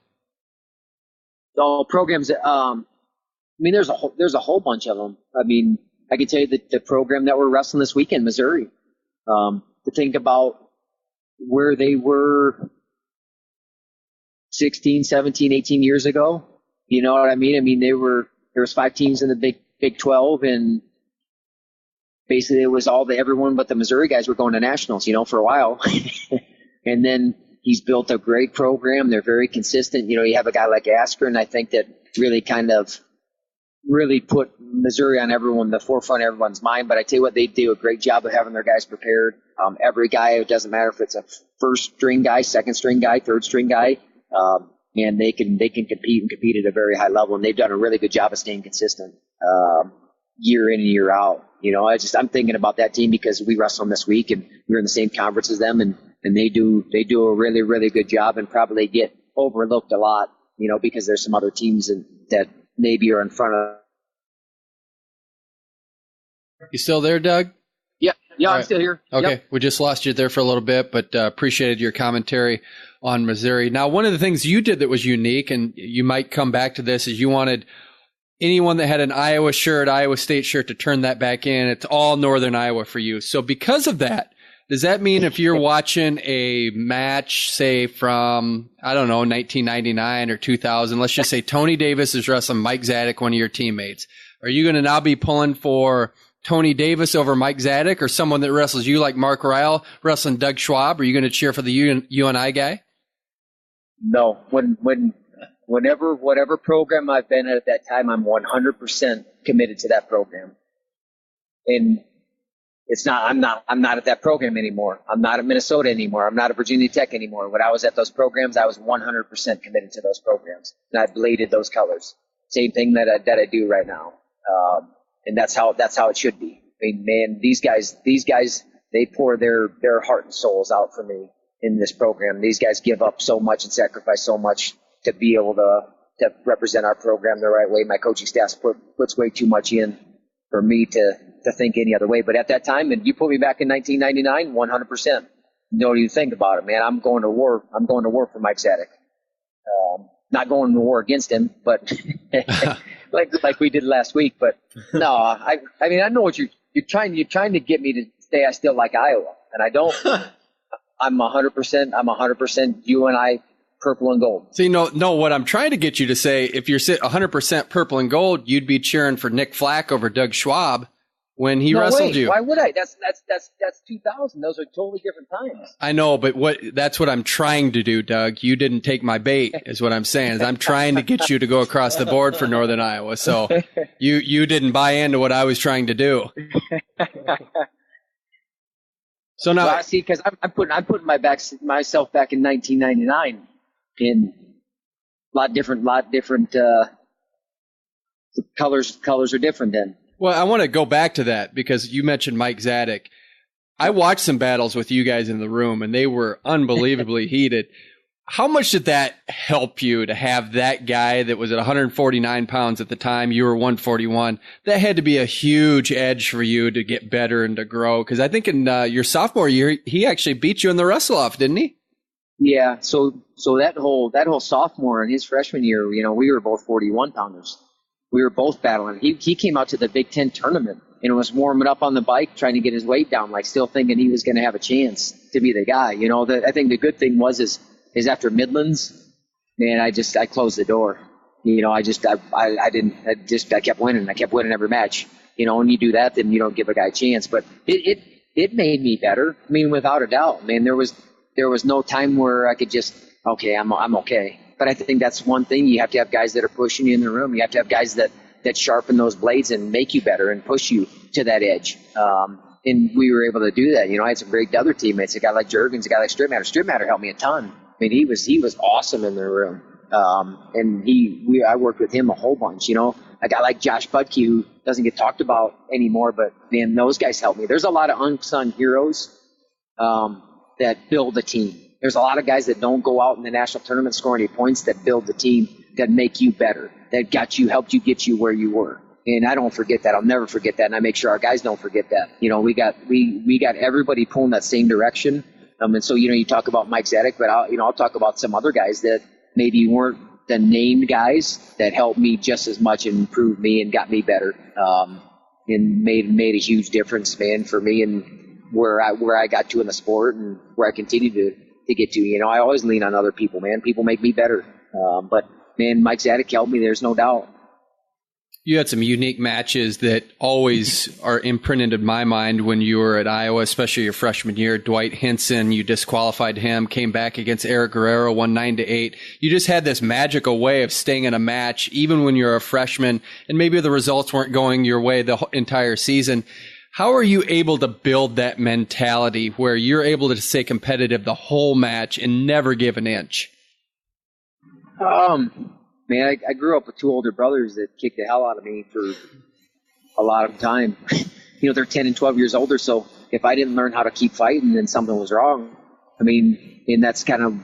So programs, there's a whole bunch of them. I mean, I can tell you that the program that we're wrestling this weekend, Missouri, to think about where they were 16, 17, 18 years ago. You know what I mean? I mean, there was 5 teams in the Big 12, and basically it was everyone but the Missouri guys were going to nationals, for a while. And then he's built a great program. They're very consistent. You have a guy like Askren, I think, that really put Missouri on the forefront of everyone's mind. But I tell you what, they do a great job of having their guys prepared. Every guy, it doesn't matter if it's a first string guy, second string guy, third string guy, and they can compete at a very high level. And they've done a really good job of staying consistent year in and year out. I'm thinking about that team because we wrestle them this week, and we're in the same conference as them, and they do a really, really good job, and probably get overlooked a lot, because there's some other teams that maybe are in front of. You still there, Doug? Yeah, All I'm right. still here. Okay, Yep. We just lost you there for a little bit, but appreciated your commentary on Missouri. Now, one of the things you did that was unique, and you might come back to this, is you wanted anyone that had an Iowa State shirt to turn that back in. It's all Northern Iowa for you. So because of that, does that mean if you're watching a match, say from, 1999 or 2000, let's just say Tony Davis is wrestling Mike Zadek, one of your teammates, are you going to now be pulling for Tony Davis over Mike Zadek, or someone that wrestles you like Mark Ryle wrestling Doug Schwab? Are you going to cheer for the UNI guy? No. Whatever program I've been at that time, I'm 100% committed to that program. And I'm not at that program anymore. I'm not at Minnesota anymore. I'm not at Virginia Tech anymore. When I was at those programs, I was 100% committed to those programs, and I bladed those colors. Same thing that I do right now. And that's how it should be. I mean, man, these guys, they pour their heart and souls out for me in this program. These guys give up so much and sacrifice so much to be able to represent our program the right way. My coaching staff puts way too much in for me to think any other way. But at that time, and you put me back in 1999, 100%. Don't even think about it, man. I'm going to war. I'm going to war for Mike Zadek. Not going to war against him, but like we did last week. But no, I mean, I know what you're trying to get me to say I still like Iowa, and I don't. I'm 100%. UNI purple and gold. See, no, what I'm trying to get you to say, if you're 100% purple and gold, you'd be cheering for Nick Flack over Doug Schwab when he wrestled you. Why would I? That's 2000. Those are totally different times. I know, but that's what I'm trying to do, Doug. You didn't take my bait, is what I'm saying. Is I'm trying to get you to go across the board for Northern Iowa. So you didn't buy into what I was trying to do. So now, see, because I'm putting myself back in 1999 in a lot different. Colors are different then. Well, I want to go back to that because you mentioned Mike Zadek. I watched some battles with you guys in the room, and they were unbelievably heated. How much did that help you to have that guy that was at 149 pounds at the time? You were 141. That had to be a huge edge for you to get better and to grow. Because I think in your sophomore year, he actually beat you in the wrestle-off, didn't he? Yeah. So that whole sophomore and his freshman year, we were both 41-pounders. We were both battling. He came out to the Big Ten tournament and was warming up on the bike, trying to get his weight down, like still thinking he was going to have a chance to be the guy. I think the good thing is after Midlands, man, I closed the door. I kept winning. I kept winning every match. When you do that, then you don't give a guy a chance. But it made me better. I mean, without a doubt, man. There was no time where I could just, okay, I'm okay. But I think that's one thing. You have to have guys that are pushing you in the room. You have to have guys that sharpen those blades and make you better and push you to that edge. And we were able to do that. I had some great other teammates. A guy like Juergens, a guy like Strittmatter. Strittmatter helped me a ton. I mean, he was awesome in the room. And I worked with him a whole bunch. A guy like Josh Budke, who doesn't get talked about anymore, but man, those guys helped me. There's a lot of unsung heroes that build a team. There's a lot of guys that don't go out in the national tournament score any points that build the team, that make you better, that helped you get you where you were. And I don't forget that. I'll never forget that. And I make sure our guys don't forget that. We got everybody pulling that same direction. And so, you talk about Mike Zadek, but I'll talk about some other guys that maybe weren't the named guys that helped me just as much and improved me and got me better. And made a huge difference, man, for me and where I got to in the sport and where I continue to get to. I always lean on other people, man. People make me better. But man, Mike Zadek helped me. There's no doubt. You had some unique matches that always are imprinted in my mind when you were at Iowa, especially your freshman year. Dwight Hinson, you disqualified him, came back against Eric Guerrero, won 9-8. You just had this magical way of staying in a match, even when you're a freshman, and maybe the results weren't going your way the entire season. How are you able to build that mentality where you're able to stay competitive the whole match and never give an inch? Man, I grew up with two older brothers that kicked the hell out of me for a lot of time. They're 10 and 12 years older, so if I didn't learn how to keep fighting, then something was wrong. I mean, and that's kind of,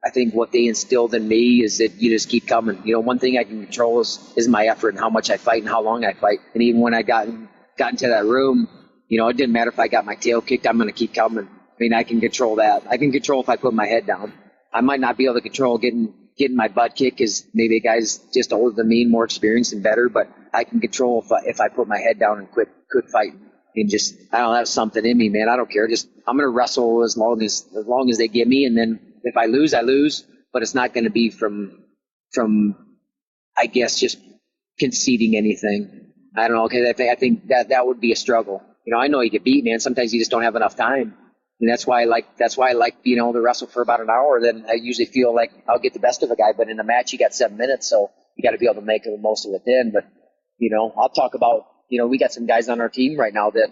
I think, what they instilled in me is that you just keep coming. One thing I can control is my effort and how much I fight and how long I fight. And even when I got into that room, it didn't matter if I got my tail kicked, I'm going to keep coming. I mean, I can control that. I can control if I put my head down. I might not be able to control getting my butt kicked because maybe a guy's just older than me, more experienced and better, but I can control if I put my head down and quit fighting. And just, I don't know, that's something in me, man. I don't care. Just, I'm going to wrestle as long as they give me. And then if I lose, I lose, but it's not going to be from, I guess, just conceding anything. I don't know. Cause I think that would be a struggle. I know you get beat, man. Sometimes you just don't have enough time. And that's why I like being able to wrestle for about an hour. Then I usually feel like I'll get the best of a guy, but in a match, you got 7 minutes. So you got to be able to make the most of it then. But, I'll talk about, we got some guys on our team right now that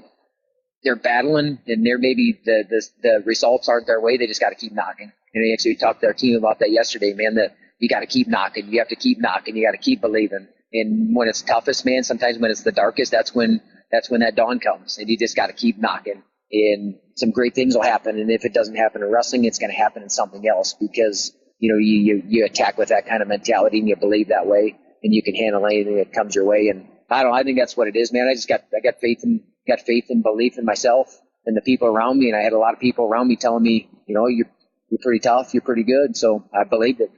they're battling and they're maybe the results aren't their way. They just got to keep knocking. And I actually talked to our team about that yesterday, man, that you got to keep knocking. You have to keep knocking. You got to keep believing. And when it's toughest, man, sometimes when it's the darkest, that's when that dawn comes, and you just got to keep knocking. And some great things will happen. And if it doesn't happen in wrestling, it's going to happen in something else because, you attack with that kind of mentality and you believe that way and you can handle anything that comes your way. And I think that's what it is, man. I got faith and belief in myself and the people around me. And I had a lot of people around me telling me, you're pretty tough. You're pretty good. So I believed it.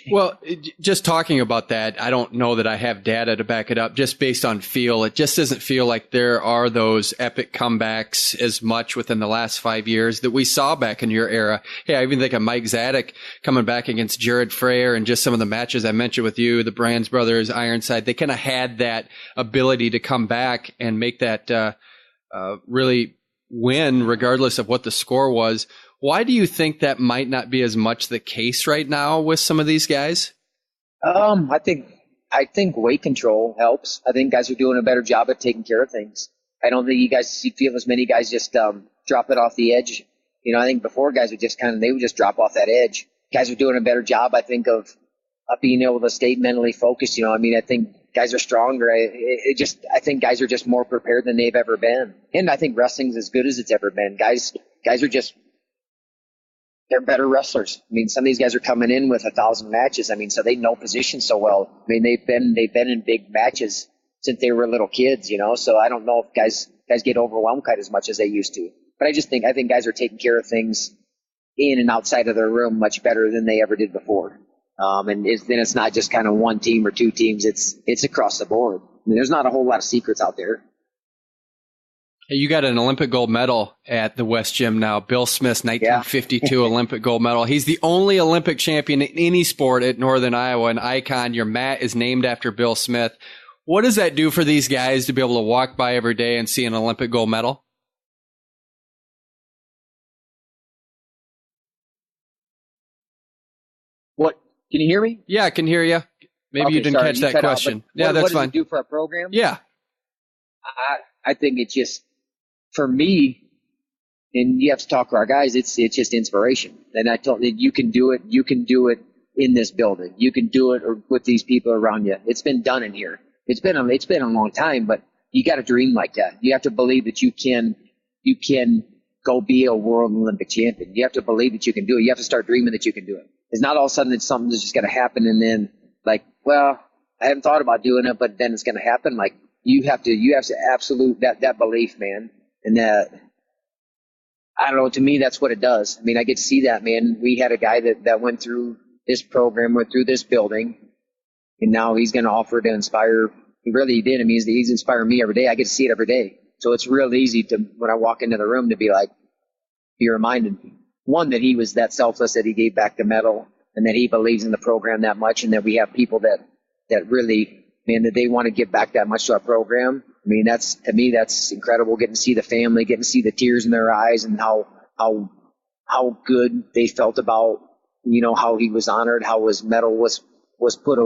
Well, just talking about that, I don't know that I have data to back it up. Just based on feel, it just doesn't feel like there are those epic comebacks as much within the last 5 years that we saw back in your era. Hey, I even think of Mike Zadek coming back against Jared Frayer and just some of the matches I mentioned with you, the Brands brothers, Ironside. They kind of had that ability to come back and make that really win regardless of what the score was. Why do you think that might not be as much the case right now with some of these guys? I think weight control helps. I think guys are doing a better job at taking care of things. I don't think you guys feel as many guys just drop it off the edge. I think before guys would just they would just drop off that edge. Guys are doing a better job, I think, of being able to stay mentally focused. I think guys are stronger. I think guys are just more prepared than they've ever been. And I think wrestling's as good as it's ever been. Guys are just, they're better wrestlers. Some of these guys are coming in with 1,000 matches. So they know position so well. They've been in big matches since they were little kids, So I don't know if guys get overwhelmed quite as much as they used to. But I think guys are taking care of things in and outside of their room much better than they ever did before. And then it's not just kind of one team or two teams. It's across the board. There's not a whole lot of secrets out there. Hey, you got an Olympic gold medal at the West Gym now. Bill Smith's 1952 Olympic gold medal. He's the only Olympic champion in any sport at Northern Iowa, an icon. Your mat is named after Bill Smith. What does that do for these guys to be able to walk by every day and see an Olympic gold medal? What? Can you hear me? Yeah, I can hear you. Maybe you didn't catch that question. Yeah, that's fine. What does it do for our program? Yeah. I think it's just, for me, and you have to talk to our guys, it's just inspiration. And I told you, you can do it. You can do it in this building. You can do it with these people around you. It's been done in here. It's been a long time, but you got to dream like that. You have to believe that you can go be a world Olympic champion. You have to believe that you can do it. You have to start dreaming that you can do it. It's not all of a sudden it's something that's just going to happen and then I haven't thought about doing it, but then it's going to happen. You have to absolute that belief, man. And that, I don't know, to me, that's what it does. I get to see that, man. We had a guy that went through this program, went through this building, and now he's going to offer to inspire. He really did. He's inspiring me every day. I get to see it every day. So it's real easy to, when I walk into the room, to be reminded, one, that he was that selfless, that he gave back the medal, and that he believes in the program that much, and that we have people that really, man, that they want to give back that much to our program. To me, that's incredible. Getting to see the family, getting to see the tears in their eyes, and how good they felt about, how he was honored, how his medal was put,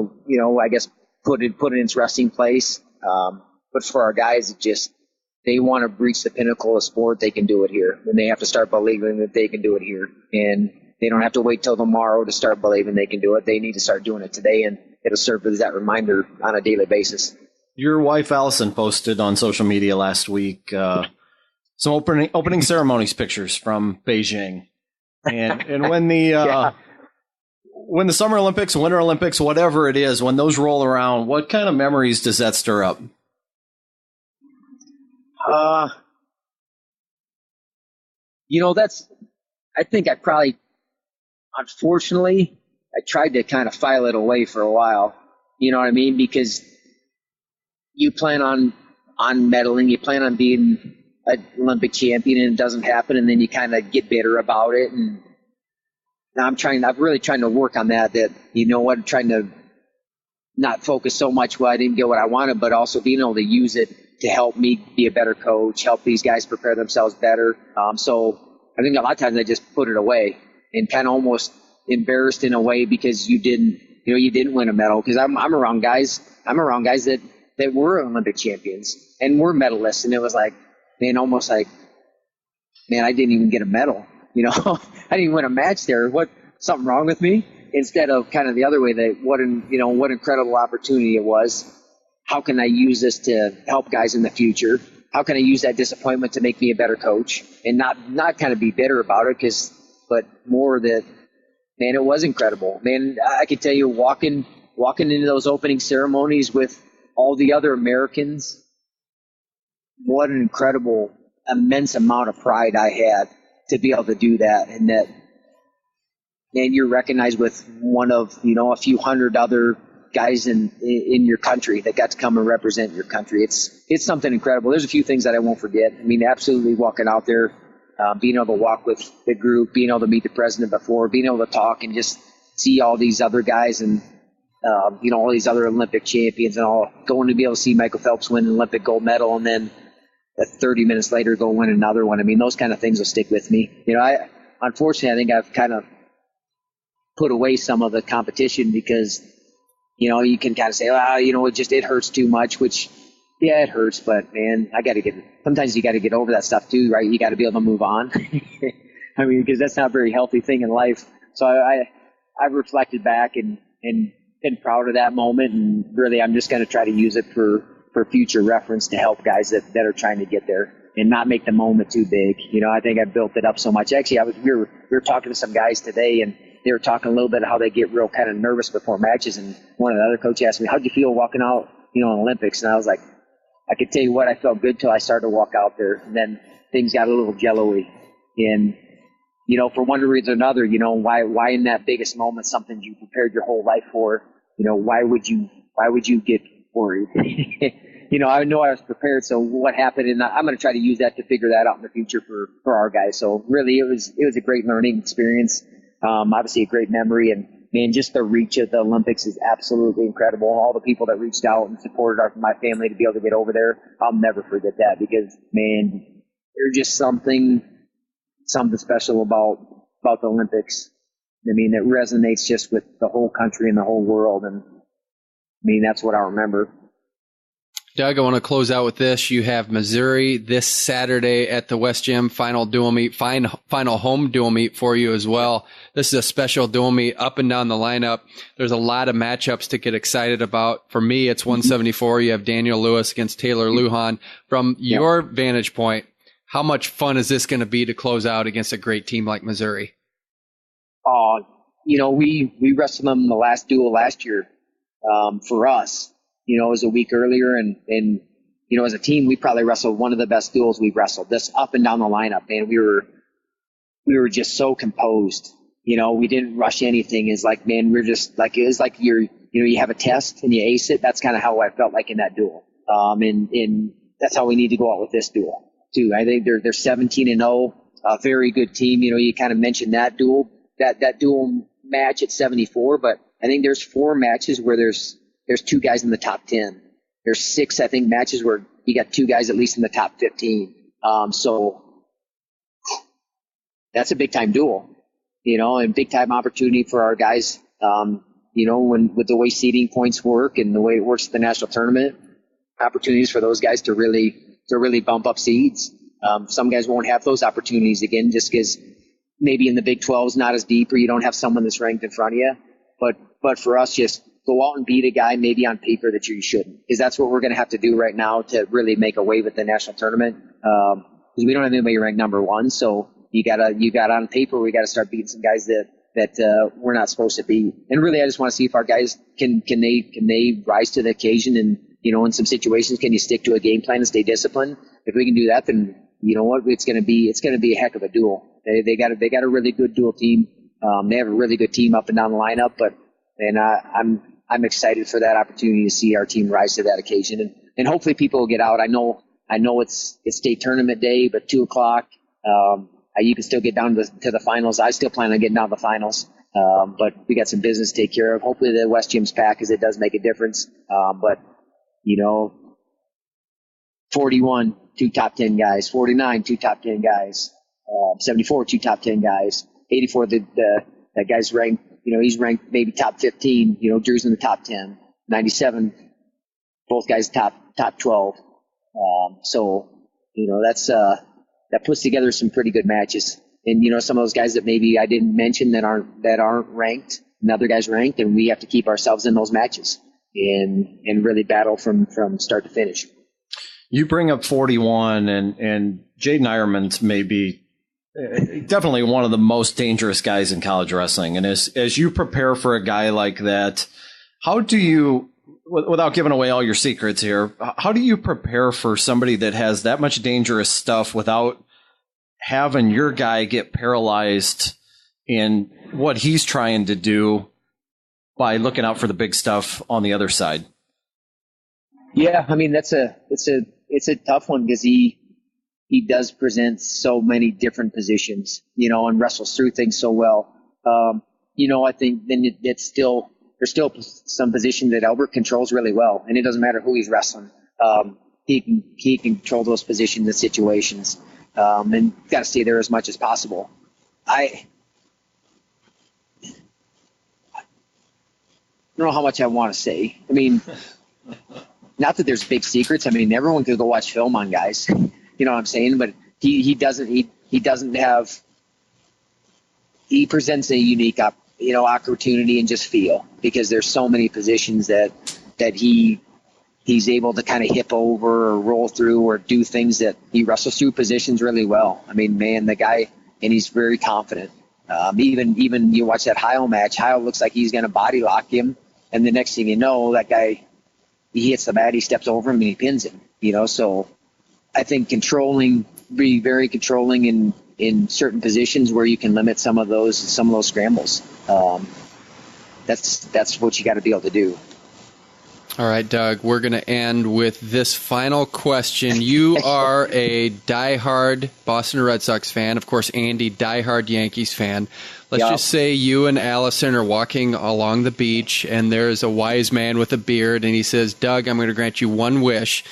put in its resting place. But for our guys, they want to reach the pinnacle of sport, they can do it here. And they have to start believing that they can do it here. And they don't have to wait till tomorrow to start believing they can do it. They need to start doing it today, and it'll serve as that reminder on a daily basis. Your wife, Allison, posted on social media last week some opening ceremonies pictures from Beijing. And when the when the Summer Olympics, Winter Olympics, whatever it is, when those roll around, what kind of memories does that stir up? I think I probably, unfortunately, I tried to kind of file it away for a while. You know what I mean? Because you plan on medaling, you plan on being an Olympic champion, and it doesn't happen, and then you kind of get bitter about it. And now I'm really trying to work on that, you know what, trying to not focus so much, well, I didn't get what I wanted, but also being able to use it to help me be a better coach, help these guys prepare themselves better. So I think a lot of times I just put it away and kind of almost embarrassed in a way because you didn't win a medal. Because I'm around guys that were Olympic champions and were medalists, and it was like, man, almost like, man, I didn't even get a medal. You know, I didn't win a match there. What, something wrong with me? Instead of kind of the other way, that what incredible opportunity it was. How can I use this to help guys in the future? How can I use that disappointment to make me a better coach, and not kind of be bitter about it, but more that, man, it was incredible. Man, I can tell you, walking into those opening ceremonies with all the other Americans, what an incredible, immense amount of pride I had to be able to do that. And that, man, you're recognized with one of, a few hundred other guys in your country that got to come and represent your country. It's something incredible. There's a few things that I won't forget. I mean, absolutely walking out there, being able to walk with the group, being able to meet the president before, being able to talk and just see all these other guys and, all these other Olympic champions, and all, going to be able to see Michael Phelps win an Olympic gold medal, and then 30 minutes later go win another one. I mean, those kind of things will stick with me. Unfortunately, I think I've kind of put away some of the competition because, you can kind of say, it hurts too much, which, yeah, it hurts, but man, sometimes you got to get over that stuff too, right? You got to be able to move on. I mean, because that's not a very healthy thing in life. So I've reflected back and been proud of that moment, and really I'm just going to try to use it for future reference to help guys that are trying to get there and not make the moment too big. I think I built it up so much. Actually, we were talking to some guys today, and they were talking a little bit how they get real kind of nervous before matches. And one of the other coaches asked me, how'd you feel walking out, in Olympics? And I was like, I could tell you what, I felt good till I started to walk out there. And then things got a little jello-y. And, for one reason or another, why in that biggest moment, something you prepared your whole life for, why would you get worried? I know I was prepared. So what happened? And I'm going to try to use that to figure that out in the future for our guys. So really it was a great learning experience. Obviously a great memory, and man, just the reach of the Olympics is absolutely incredible. All the people that reached out and supported my family to be able to get over there, I'll never forget that, because man, there's just something special about the Olympics. I mean, it resonates just with the whole country and the whole world, and I mean, that's what I remember. Doug, I want to close out with this. You have Missouri this Saturday at the West Gym, final home dual meet for you as well. This is a special dual meet up and down the lineup. There's a lot of matchups to get excited about. For me, it's 174. You have Daniel Lewis against Taylor Lujan. From your vantage point, how much fun is this going to be to close out against a great team like Missouri? We wrestled them in the last duel last year for us. It was a week earlier, and as a team, we probably wrestled one of the best duels we've wrestled. This up and down the lineup, man, we were just so composed. We didn't rush anything. It's like, man, we're just like, it was like you have a test and you ace it. That's kind of how I felt like in that duel. And that's how we need to go out with this duel too. I think they're 17-0, a very good team. You kind of mentioned that duel match at 74, but I think there's 4 matches where there's 2 guys in the top 10. There's 6, I think, matches where you got 2 guys at least in the top 15. So that's a big time duel, and big time opportunity for our guys. With the way seeding points work and the way it works at the national tournament, opportunities for those guys to really really bump up seeds. Some guys won't have those opportunities again, just because maybe in the Big 12 is not as deep, or you don't have someone that's ranked in front of you. But for us, just go out and beat a guy maybe on paper that you shouldn't, because that's what we're going to have to do right now to really make a wave at the national tournament. Because we don't have anybody ranked number one, so you got on paper, we got to start beating some guys that we're not supposed to beat. And really, I just want to see if our guys can they rise to the occasion, and in some situations, can you stick to a game plan and stay disciplined? If we can do that, then you know what, it's going to be a heck of a duel. They got a really good dual team. They have a really good team up and down the lineup, I'm excited for that opportunity to see our team rise to that occasion, and hopefully people will get out. I know it's state tournament day, but 2:00. You can still get down to the finals. I still plan on getting down to the finals, but we got some business to take care of. Hopefully the West Gym's packed, because it does make a difference. But 41, 2 top 10 guys. 49, 2 top 10 guys. 74, 2 top 10 guys. 84, that guy's ranked. He's ranked maybe top 15. Drew's in the top 10. 97, both guys top 12. So that puts together some pretty good matches. And some of those guys that maybe I didn't mention that aren't ranked, and other guys ranked, and we have to keep ourselves in those matches and really battle from start to finish. You bring up 41, and Jaden Ironman's maybe definitely one of the most dangerous guys in college wrestling. And as you prepare for a guy like that, how do you, without giving away all your secrets here, how do you prepare for somebody that has that much dangerous stuff without having your guy get paralyzed in what he's trying to do by looking out for the big stuff on the other side? Yeah, I mean, it's a tough one, because he does present so many different positions, and wrestles through things so well. I think then there's still some positions that Albert controls really well, and it doesn't matter who he's wrestling. He can control those positions and situations, and got to stay there as much as possible. I don't know how much I want to say. I mean, not that there's big secrets. I mean, everyone could go watch film on guys. You know what I'm saying? But he doesn't have. He presents a unique opportunity and just feel, because there's so many positions that he's able to kind of hip over or roll through or do things that he wrestles through positions really well. I mean, man, the guy, and he's very confident. Even you watch that Heil match, Heil looks like he's going to body lock him, and the next thing you know, that guy, he hits the mat, he steps over him, and he pins him. So I think be very controlling in certain positions where you can limit some of those scrambles. That's what you got to be able to do. All right, Doug, we're going to end with this final question. You are a diehard Boston Red Sox fan. Of course, Andy, diehard Yankees fan. Let's just say you and Allison are walking along the beach, and there's a wise man with a beard, and he says, Doug, I'm going to grant you one wish.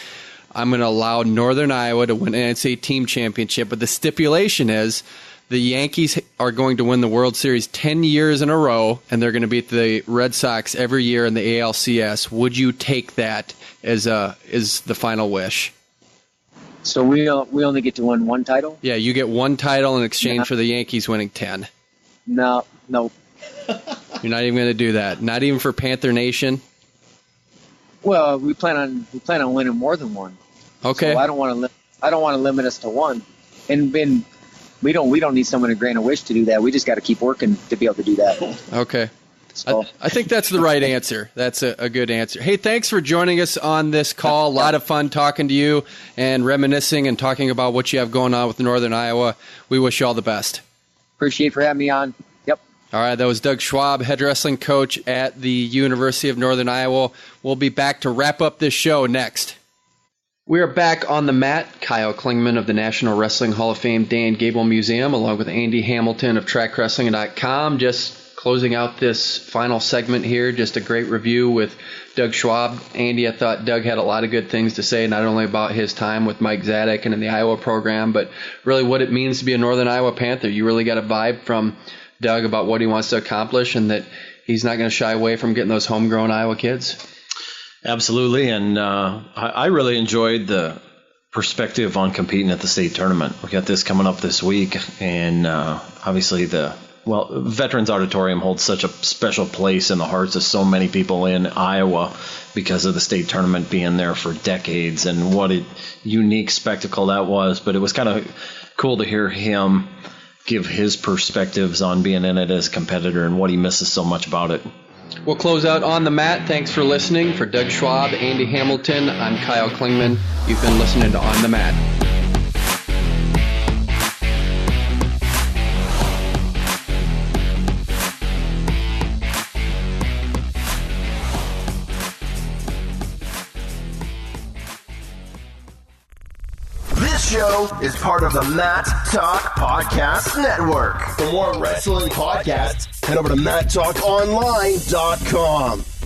I'm going to allow Northern Iowa to win an NCAA team championship, but the stipulation is the Yankees are going to win the World Series 10 years in a row, and they're going to beat the Red Sox every year in the ALCS. Would you take that as the final wish? So we only get to win one title? Yeah, you get one title in exchange for the Yankees winning 10. No. You're not even going to do that? Not even for Panther Nation? Well, we plan on winning more than one. Okay. So I don't want to limit us to one, and we don't need someone to grant a wish to do that. We just got to keep working to be able to do that. Okay. So. I think that's the right answer. That's a good answer. Hey, thanks for joining us on this call. A lot of fun talking to you and reminiscing and talking about what you have going on with Northern Iowa. We wish you all the best. Appreciate for having me on. Yep. All right, that was Doug Schwab, head wrestling coach at the University of Northern Iowa. We'll be back to wrap up this show next. We are back on the mat. Kyle Klingman of the National Wrestling Hall of Fame Dan Gable Museum, along with Andy Hamilton of TrackWrestling.com. Just closing out this final segment here. Just a great review with Doug Schwab. Andy, I thought Doug had a lot of good things to say, not only about his time with Mike Zadek and in the Iowa program, but really what it means to be a Northern Iowa Panther. You really got a vibe from Doug about what he wants to accomplish, and that he's not going to shy away from getting those homegrown Iowa kids. Absolutely, and I really enjoyed the perspective on competing at the state tournament. We got this coming up this week, and obviously Veterans Auditorium holds such a special place in the hearts of so many people in Iowa because of the state tournament being there for decades, and what a unique spectacle that was. But it was kind of cool to hear him give his perspectives on being in it as a competitor and what he misses so much about it. We'll close out On the Mat. Thanks for listening. For Doug Schwab, Andy Hamilton, I'm Kyle Klingman. You've been listening to On the Mat. This show is part of the Mat Talk Podcast Network. For more wrestling podcasts, head over to MatTalkOnline.com.